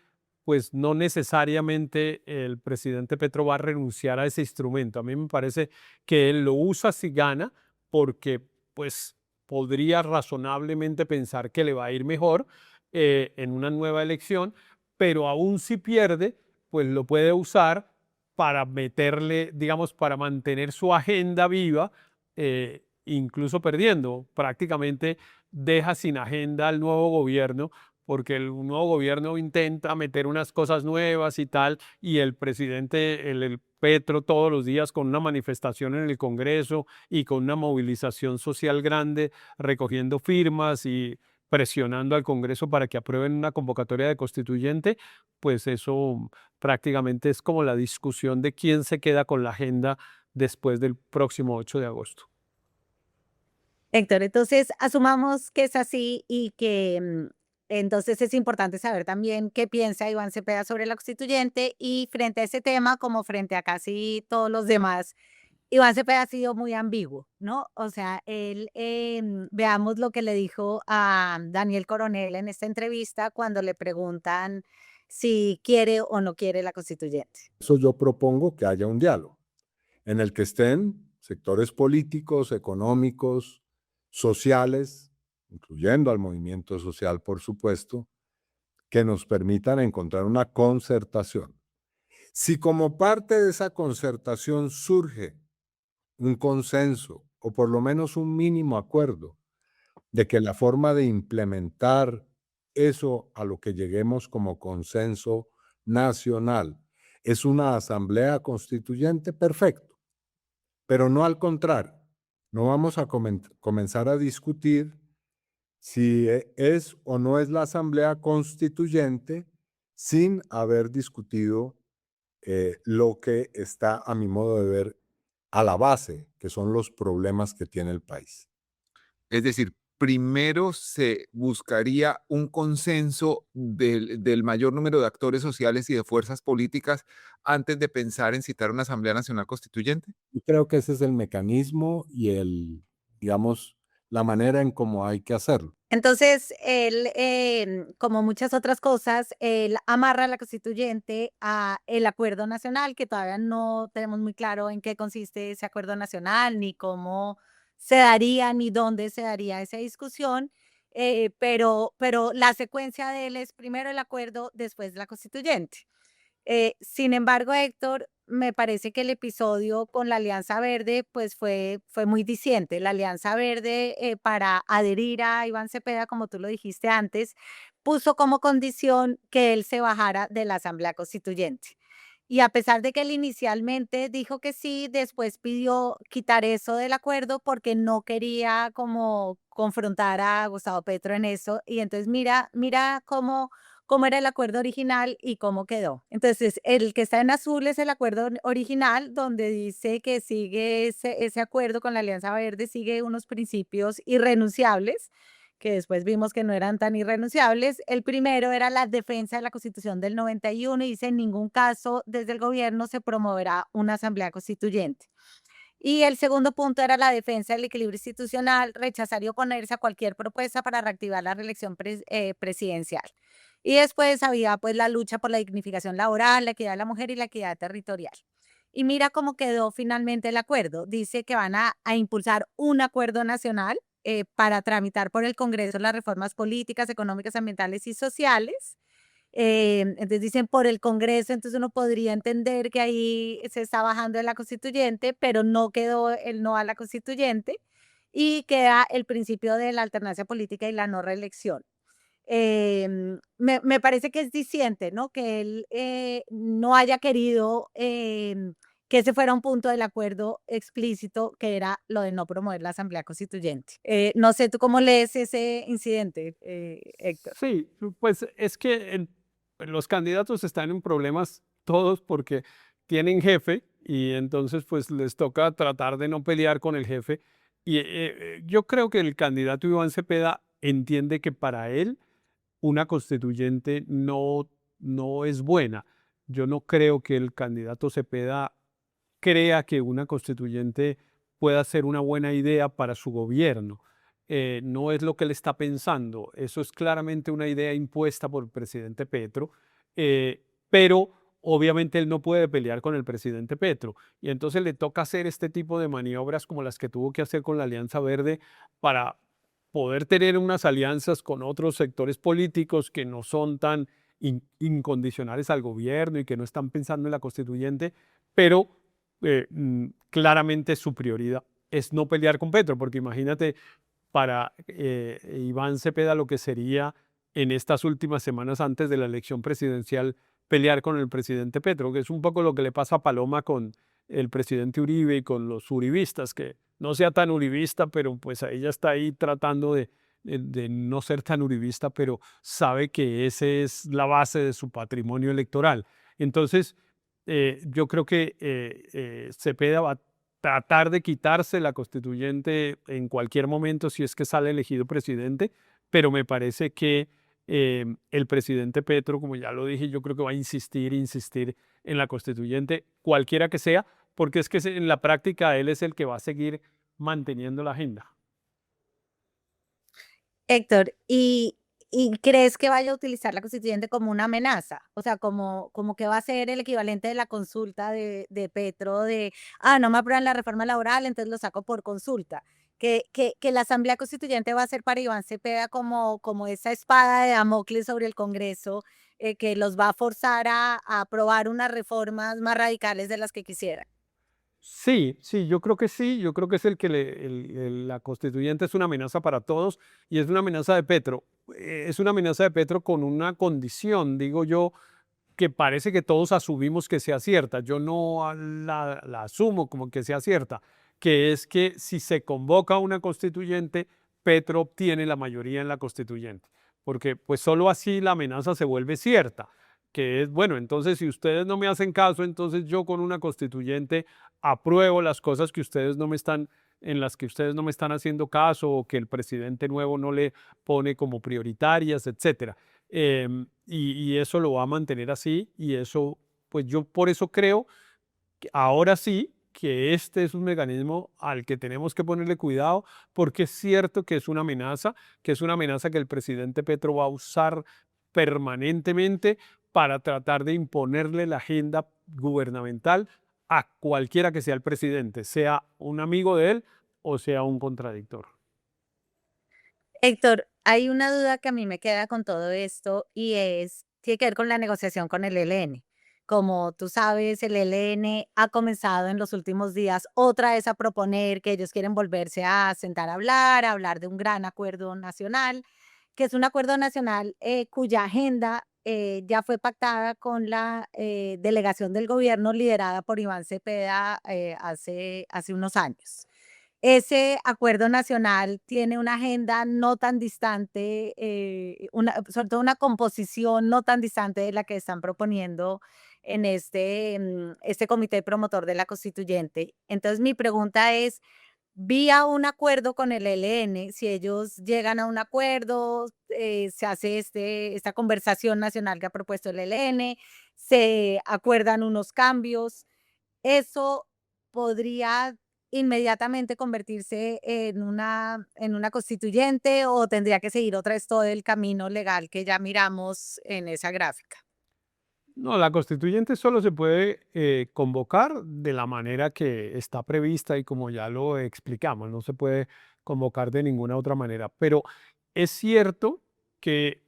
pues no necesariamente el presidente Petro va a renunciar a ese instrumento. A mí me parece que él lo usa si gana porque pues podría razonablemente pensar que le va a ir mejor en una nueva elección, pero aún si pierde, pues lo puede usar para meterle, digamos, para mantener su agenda viva, incluso perdiendo. Prácticamente deja sin agenda al nuevo gobierno, porque el nuevo gobierno intenta meter unas cosas nuevas y tal, y el presidente, el Petro, todos los días con una manifestación en el Congreso y con una movilización social grande, recogiendo firmas y presionando al Congreso para que aprueben una convocatoria de constituyente, pues eso prácticamente es como la discusión de quién se queda con la agenda después del próximo 8 de agosto. Héctor, entonces asumamos que es así y que entonces es importante saber también qué piensa Iván Cepeda sobre la constituyente, y frente a ese tema, como frente a casi todos los demás, Iván Cepeda ha sido muy ambiguo, ¿no? O sea, él, veamos lo que le dijo a Daniel Coronel en esta entrevista cuando le preguntan si quiere o no quiere la constituyente. Eso yo propongo que haya un diálogo en el que estén sectores políticos, económicos, sociales, incluyendo al movimiento social, por supuesto, que nos permitan encontrar una concertación. Si como parte de esa concertación surge un consenso o por lo menos un mínimo acuerdo de que la forma de implementar eso a lo que lleguemos como consenso nacional es una asamblea constituyente, perfecto, pero no al contrario. No vamos a comenzar a discutir si es o no es la asamblea constituyente sin haber discutido lo que está, a mi modo de ver, a la base, que son los problemas que tiene el país. Es decir, primero se buscaría un consenso del mayor número de actores sociales y de fuerzas políticas antes de pensar en citar una Asamblea Nacional Constituyente? Y creo que ese es el mecanismo y digamos, la manera en cómo hay que hacerlo. Entonces, él, como muchas otras cosas, él amarra a la constituyente a el acuerdo nacional, que todavía no tenemos muy claro en qué consiste ese acuerdo nacional, ni cómo se daría, ni dónde se daría esa discusión, pero la secuencia de él es primero el acuerdo, después la constituyente. Sin embargo, Héctor, me parece que el episodio con la Alianza Verde, pues fue muy diciente. La Alianza Verde, para adherir a Iván Cepeda, como tú lo dijiste antes, puso como condición que él se bajara de la Asamblea Constituyente. Y a pesar de que él inicialmente dijo que sí, después pidió quitar eso del acuerdo porque no quería como confrontar a Gustavo Petro en eso. Y entonces mira cómo era el acuerdo original y cómo quedó. Entonces, el que está en azul es el acuerdo original, donde dice que sigue ese acuerdo con la Alianza Verde, sigue unos principios irrenunciables, que después vimos que no eran tan irrenunciables. El primero era la defensa de la Constitución del 91 y dice: en ningún caso desde el gobierno se promoverá una asamblea constituyente. Y el segundo punto era la defensa del equilibrio institucional, rechazar y oponerse a cualquier propuesta para reactivar la reelección presidencial. Y después había pues la lucha por la dignificación laboral, la equidad de la mujer y la equidad territorial. Y mira cómo quedó finalmente el acuerdo. Dice que van a impulsar un acuerdo nacional para tramitar por el Congreso las reformas políticas, económicas, ambientales y sociales. Entonces dicen por el Congreso, entonces uno podría entender que ahí se está bajando de la constituyente, pero no quedó el no a la constituyente y queda el principio de la alternancia política y la no reelección. Me parece que es diciente, ¿no? Que él no haya querido que ese fuera un punto del acuerdo explícito, que era lo de no promover la Asamblea Constituyente. No sé, ¿tú cómo lees ese incidente, Héctor? Sí, pues es que los candidatos están en problemas todos porque tienen jefe y entonces pues les toca tratar de no pelear con el jefe. Y yo creo que el candidato Iván Cepeda entiende que para él una constituyente no es buena. Yo no creo que el candidato Cepeda crea que una constituyente pueda ser una buena idea para su gobierno. No es lo que él está pensando. Eso es claramente una idea impuesta por el presidente Petro, pero obviamente él no puede pelear con el presidente Petro. Y entonces le toca hacer este tipo de maniobras como las que tuvo que hacer con la Alianza Verde para poder tener unas alianzas con otros sectores políticos que no son tan incondicionales al gobierno y que no están pensando en la constituyente, pero claramente su prioridad es no pelear con Petro, porque imagínate para Iván Cepeda lo que sería en estas últimas semanas antes de la elección presidencial pelear con el presidente Petro, que es un poco lo que le pasa a Paloma con el presidente Uribe y con los uribistas, que no sea tan uribista, pero pues ella está ahí tratando de no ser tan uribista, pero sabe que esa es la base de su patrimonio electoral. Entonces, yo creo que Cepeda va a tratar de quitarse la constituyente en cualquier momento si es que sale elegido presidente, pero me parece que el presidente Petro, como ya lo dije, yo creo que va a insistir en la constituyente, cualquiera que sea, porque es que en la práctica él es el que va a seguir manteniendo la agenda. Héctor, ¿y crees que vaya a utilizar la constituyente como una amenaza? O sea, como que va a ser el equivalente de la consulta de Petro de, no me aprueban la reforma laboral, entonces lo saco por consulta. Que la Asamblea Constituyente va a ser para Iván Cepeda como esa espada de Damocles sobre el Congreso, que los va a forzar a aprobar unas reformas más radicales de las que quisieran. Sí, sí, yo creo que sí, yo creo que es el que la constituyente es una amenaza para todos y es una amenaza de Petro. Es una amenaza de Petro con una condición, digo yo, que parece que todos asumimos que sea cierta. Yo no la asumo como que sea cierta, que es que si se convoca una constituyente, Petro obtiene la mayoría en la constituyente, porque pues solo así la amenaza se vuelve cierta, que es, bueno, entonces si ustedes no me hacen caso, entonces yo con una constituyente apruebo las cosas que ustedes no me están en las que ustedes no me están haciendo caso o que el presidente nuevo no le pone como prioritarias, etcétera. Y eso lo va a mantener así y eso, pues yo por eso creo que ahora sí que este es un mecanismo al que tenemos que ponerle cuidado porque es cierto que es una amenaza, que el presidente Petro va a usar permanentemente para tratar de imponerle la agenda gubernamental a cualquiera que sea el presidente, sea un amigo de él o sea un contradictor. Héctor, hay una duda que a mí me queda con todo esto y tiene que ver con la negociación con el ELN. Como tú sabes, el ELN ha comenzado en los últimos días otra vez a proponer que ellos quieren volverse a sentar a hablar de un gran acuerdo nacional, que es un acuerdo nacional cuya agenda ya fue pactada con la delegación del gobierno liderada por Iván Cepeda hace unos años. Ese acuerdo nacional tiene una agenda no tan distante, sobre todo una composición no tan distante de la que están proponiendo en este comité promotor de la constituyente. Entonces, mi pregunta es, vía un acuerdo con el ELN, si ellos llegan a un acuerdo, se hace esta conversación nacional que ha propuesto el ELN, se acuerdan unos cambios, eso podría inmediatamente convertirse en una constituyente o tendría que seguir otra vez todo el camino legal que ya miramos en esa gráfica. No, la constituyente solo se puede convocar de la manera que está prevista y como ya lo explicamos, no se puede convocar de ninguna otra manera. Pero es cierto que,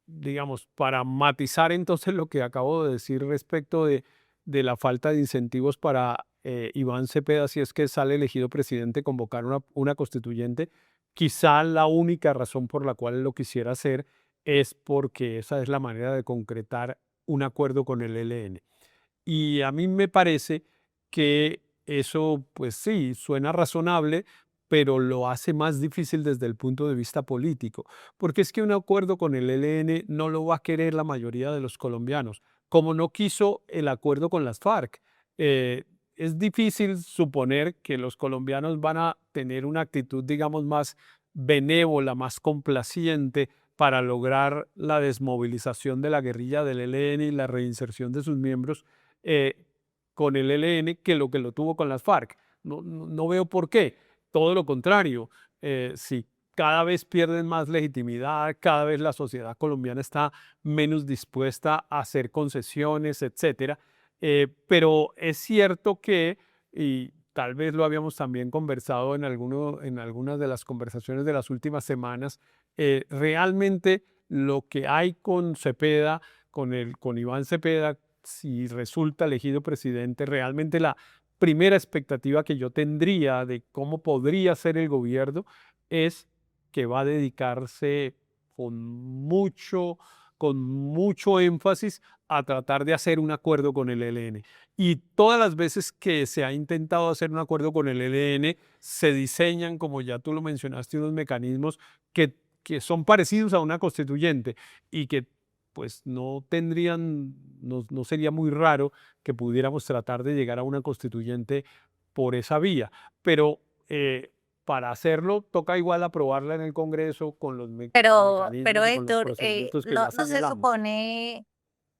digamos, para matizar entonces lo que acabo de decir respecto de la falta de incentivos para Iván Cepeda, si es que sale elegido presidente, convocar una constituyente, quizá la única razón por la cual él lo quisiera hacer es porque esa es la manera de concretar un acuerdo con el ELN. Y a mí me parece que eso, pues sí, suena razonable, pero lo hace más difícil desde el punto de vista político, porque es que un acuerdo con el ELN no lo va a querer la mayoría de los colombianos, como no quiso el acuerdo con las FARC. Es difícil suponer que los colombianos van a tener una actitud, digamos, más benévola, más complaciente para lograr la desmovilización de la guerrilla del ELN y la reinserción de sus miembros eh, con el ELN que lo tuvo con las FARC. No veo por qué. Todo lo contrario. Si cada vez pierden más legitimidad, cada vez la sociedad colombiana está menos dispuesta a hacer concesiones, etcétera. Pero es cierto que, y tal vez lo habíamos también conversado en algunas de las conversaciones de las últimas semanas, realmente lo que hay con Cepeda, con Iván Cepeda, si resulta elegido presidente, realmente la primera expectativa que yo tendría de cómo podría ser el gobierno es que va a dedicarse con mucho, con mucho énfasis a tratar de hacer un acuerdo con el ELN. Y todas las veces que se ha intentado hacer un acuerdo con el ELN, se diseñan, como ya tú lo mencionaste, unos mecanismos que son parecidos a una constituyente y que pues no tendrían, no sería muy raro que pudiéramos tratar de llegar a una constituyente por esa vía. Pero para hacerlo toca igual aprobarla en el Congreso con los Pero mecanismos y con los Héctor, procedimientos que no, ya señalamos.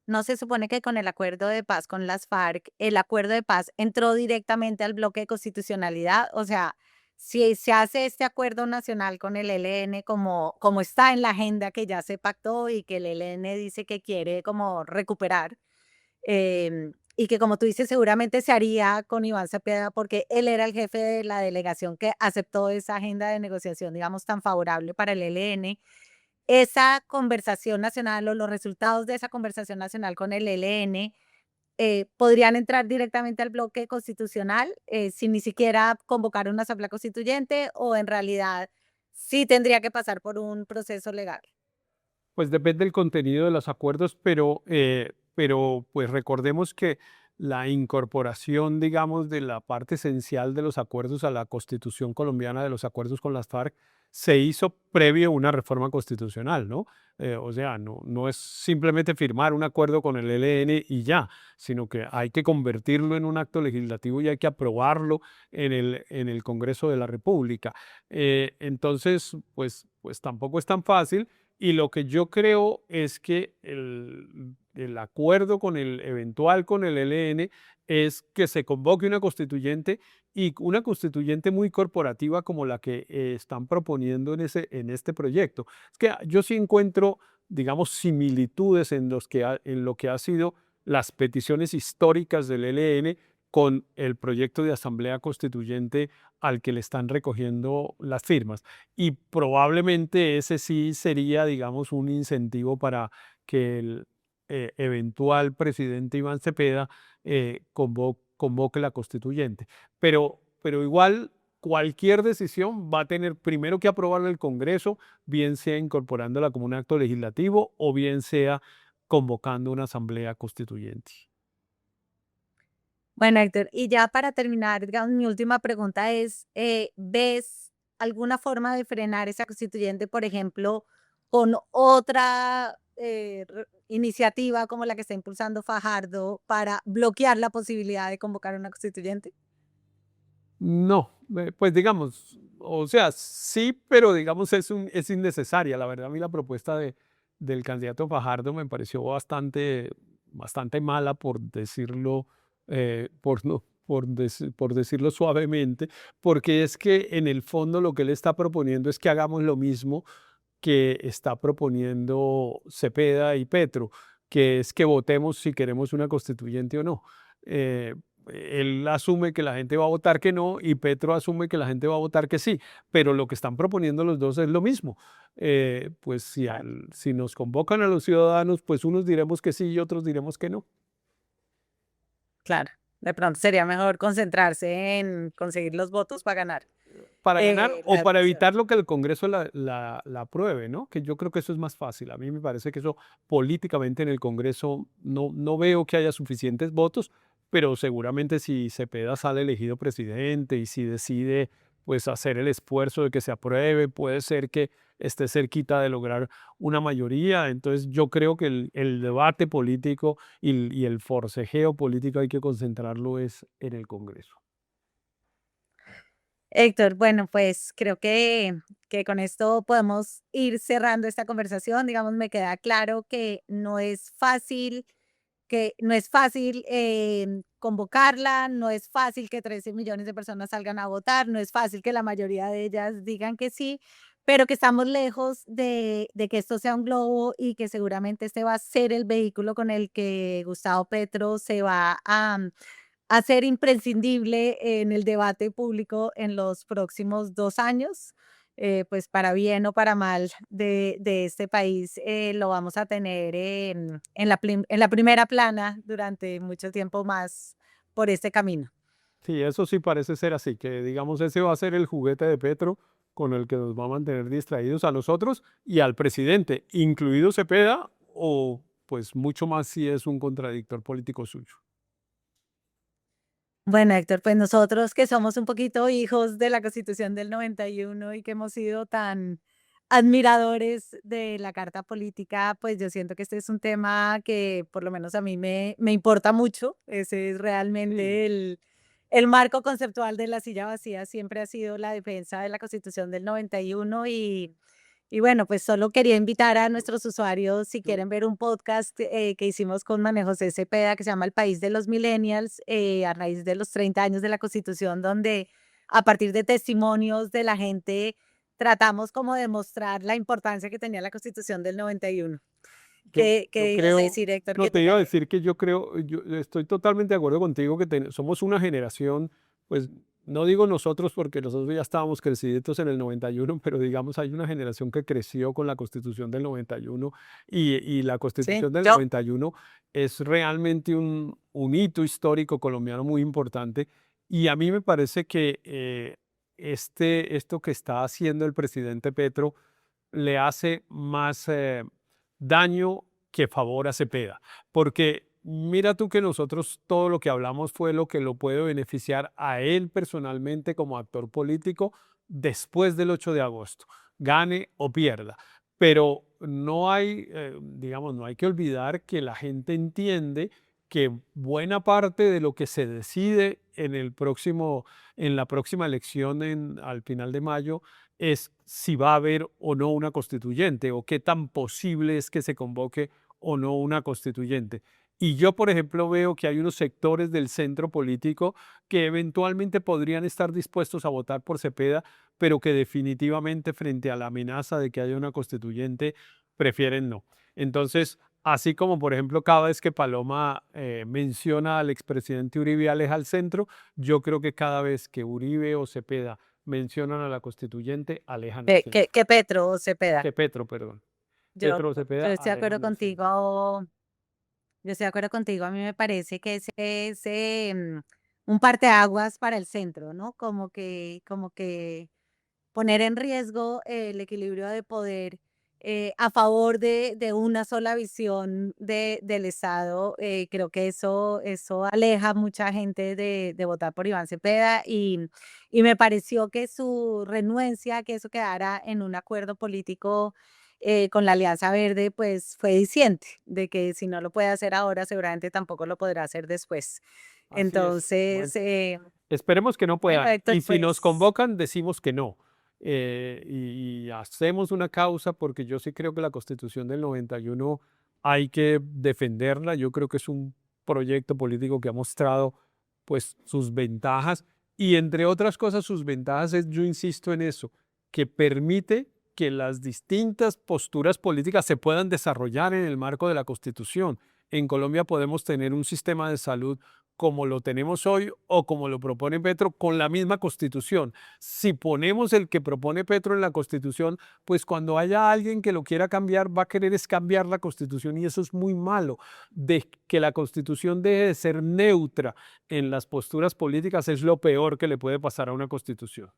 no se supone que con el acuerdo de paz con las FARC, el acuerdo de paz entró directamente al bloque de constitucionalidad. O sea, si se hace este acuerdo nacional con el ELN como está en la agenda que ya se pactó y que el ELN dice que quiere como recuperar, y que como tú dices, seguramente se haría con Iván Cepeda porque él era el jefe de la delegación que aceptó esa agenda de negociación, digamos, tan favorable para el ELN. Esa conversación nacional o los resultados de esa conversación nacional con el ELN podrían entrar directamente al bloque constitucional sin ni siquiera convocar una asamblea constituyente o en realidad sí tendría que pasar por un proceso legal. Pues depende del contenido de los acuerdos, pero pues recordemos que la incorporación, digamos, de la parte esencial de los acuerdos a la Constitución colombiana, de los acuerdos con las FARC, se hizo previo a una reforma constitucional, ¿no? O sea, no es simplemente firmar un acuerdo con el ELN y ya, sino que hay que convertirlo en un acto legislativo y hay que aprobarlo en el Congreso de la República. Entonces, pues tampoco es tan fácil. Y lo que yo creo es que el acuerdo con el eventual con el ELN es que se convoque una constituyente y una constituyente muy corporativa como la que están proponiendo en este proyecto. Es que yo sí encuentro, digamos, similitudes en lo que ha sido las peticiones históricas del ELN con el proyecto de asamblea constituyente al que le están recogiendo las firmas. Y probablemente ese sí sería, digamos, un incentivo para que el eventual presidente Iván Cepeda convoque la constituyente. Pero igual cualquier decisión va a tener primero que aprobarla el Congreso, bien sea incorporándola como un acto legislativo o bien sea convocando una asamblea constituyente. Bueno, Héctor, y ya para terminar, digamos, mi última pregunta es, ¿ves alguna forma de frenar esa constituyente, por ejemplo, con otra iniciativa como la que está impulsando Fajardo para bloquear la posibilidad de convocar una constituyente? No, pues digamos, o sea, sí, pero digamos es innecesaria. La verdad, a mí la propuesta del candidato Fajardo me pareció bastante mala, por decirlo, por decirlo suavemente, porque es que en el fondo lo que él está proponiendo es que hagamos lo mismo que está proponiendo Cepeda y Petro, que es que votemos si queremos una constituyente o no. Eh, Él asume que la gente va a votar que no y Petro asume que la gente va a votar que sí, pero lo que están proponiendo los dos es lo mismo. Pues si nos convocan a los ciudadanos, pues unos diremos que sí y otros diremos que no. Claro, de pronto sería mejor concentrarse en conseguir los votos para ganar Para ganar o la para elección. evitar lo que el Congreso la apruebe, ¿no? Que yo creo que eso es más fácil. A mí me parece que eso políticamente en el Congreso no veo que haya suficientes votos, pero seguramente si Cepeda sale elegido presidente y si decide pues hacer el esfuerzo de que se apruebe, puede ser que esté cerquita de lograr una mayoría. Entonces yo creo que el debate político y el forcejeo político hay que concentrarlo es en el Congreso. Héctor, bueno, pues creo que con esto podemos ir cerrando esta conversación. Digamos, me queda claro que no es fácil convocarla, no es fácil que 13 millones de personas salgan a votar, no es fácil que la mayoría de ellas digan que sí, pero que estamos lejos de que esto sea un globo y que seguramente este va a ser el vehículo con el que Gustavo Petro se va a ser imprescindible en el debate público en los próximos 2 años. Pues para bien o para mal de este país, lo vamos a tener en la primera plana durante mucho tiempo más por este camino. Sí, eso sí parece ser así, que digamos ese va a ser el juguete de Petro con el que nos va a mantener distraídos a nosotros y al presidente, incluido Cepeda, o pues mucho más si es un contradictor político suyo. Bueno, Héctor, pues nosotros que somos un poquito hijos de la Constitución del 91 y que hemos sido tan admiradores de la Carta Política, pues yo siento que este es un tema que por lo menos a mí me importa mucho. Ese es Sí, realmente el marco conceptual de la silla vacía, siempre ha sido la defensa de la Constitución del 91 y bueno, pues solo quería invitar a nuestros usuarios, si yo- quieren ver un podcast que hicimos con María José Cepeda, que se llama El País de los Millennials, a raíz de los 30 años de la Constitución, donde a partir de testimonios de la gente tratamos como de mostrar la importancia que tenía la Constitución del 91. ¿Qué yo ibas a creo, decir, Héctor, no que te tenga iba a que ver? decir que yo creo, yo estoy totalmente de acuerdo contigo que somos una generación, pues no digo nosotros porque nosotros ya estábamos creciditos en el 91, pero digamos hay una generación que creció con la Constitución del 91 y la Sí, Constitución del yo. 91 es realmente un hito histórico colombiano muy importante y a mí me parece que esto que está haciendo el presidente Petro le hace más daño que favor a Cepeda, porque mira tú que nosotros todo lo que hablamos fue lo que lo puede beneficiar a él personalmente como actor político después del 8 de agosto. gane o pierda. Pero no hay, digamos, no hay que olvidar que la gente entiende que buena parte de lo que se decide en la próxima elección al final de mayo es si va a haber o no una constituyente o qué tan posible es que se convoque o no una constituyente. Y yo, por ejemplo, veo que hay unos sectores del centro político que eventualmente podrían estar dispuestos a votar por Cepeda, pero que definitivamente frente a la amenaza de que haya una constituyente prefieren no. Entonces, así como, por ejemplo, cada vez que Paloma menciona al expresidente Uribe y aleja al centro, yo creo que cada vez que Uribe o Cepeda mencionan a la constituyente, alejan al centro. Que Petro o Cepeda. Que Petro, perdón. Yo, Petro o yo Cepeda estoy de acuerdo alejan al centro. contigo. Yo estoy de acuerdo contigo. A mí me parece que es un parteaguas para el centro, ¿no? Como que poner en riesgo el equilibrio de poder a favor de una sola visión del Estado. Creo que eso aleja a mucha gente de votar por Iván Cepeda y me pareció que su renuencia a que eso quedara en un acuerdo político con la Alianza Verde, pues fue diciente de que si no lo puede hacer ahora, seguramente tampoco lo podrá hacer después. Así es. Entonces, Bueno, esperemos que no bueno, puedan. Héctor, Y si nos pues convocan, decimos que no. Y hacemos una causa porque yo sí creo que la Constitución del 91 hay que defenderla. Yo creo que es un proyecto político que ha mostrado pues sus ventajas y entre otras cosas sus ventajas es, yo insisto en eso, que permite que las distintas posturas políticas se puedan desarrollar en el marco de la Constitución. En Colombia podemos tener un sistema de salud como lo tenemos hoy o como lo propone Petro con la misma Constitución. Si ponemos el que propone Petro en la Constitución, pues cuando haya alguien que lo quiera cambiar, va a querer es cambiar la Constitución y eso es muy malo. De que la Constitución deje de ser neutra en las posturas políticas es lo peor que le puede pasar a una Constitución.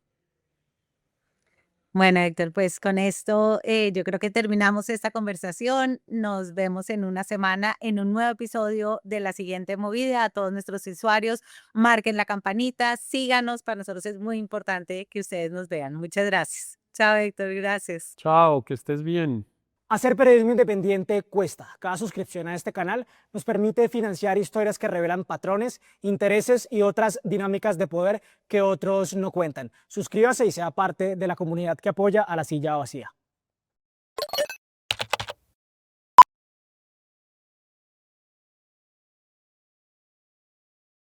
bueno, Héctor, pues con esto yo creo que terminamos esta conversación. Nos vemos en una semana en un nuevo episodio de La Siguiente Movida. A todos nuestros usuarios, marquen la campanita, síganos. Para nosotros es muy importante que ustedes nos vean. Muchas gracias. Chao, Héctor. Gracias. Chao, que estés bien. Hacer periodismo independiente cuesta. Cada suscripción a este canal nos permite financiar historias que revelan patrones, intereses y otras dinámicas de poder que otros no cuentan. Suscríbase y sea parte de la comunidad que apoya a La Silla Vacía.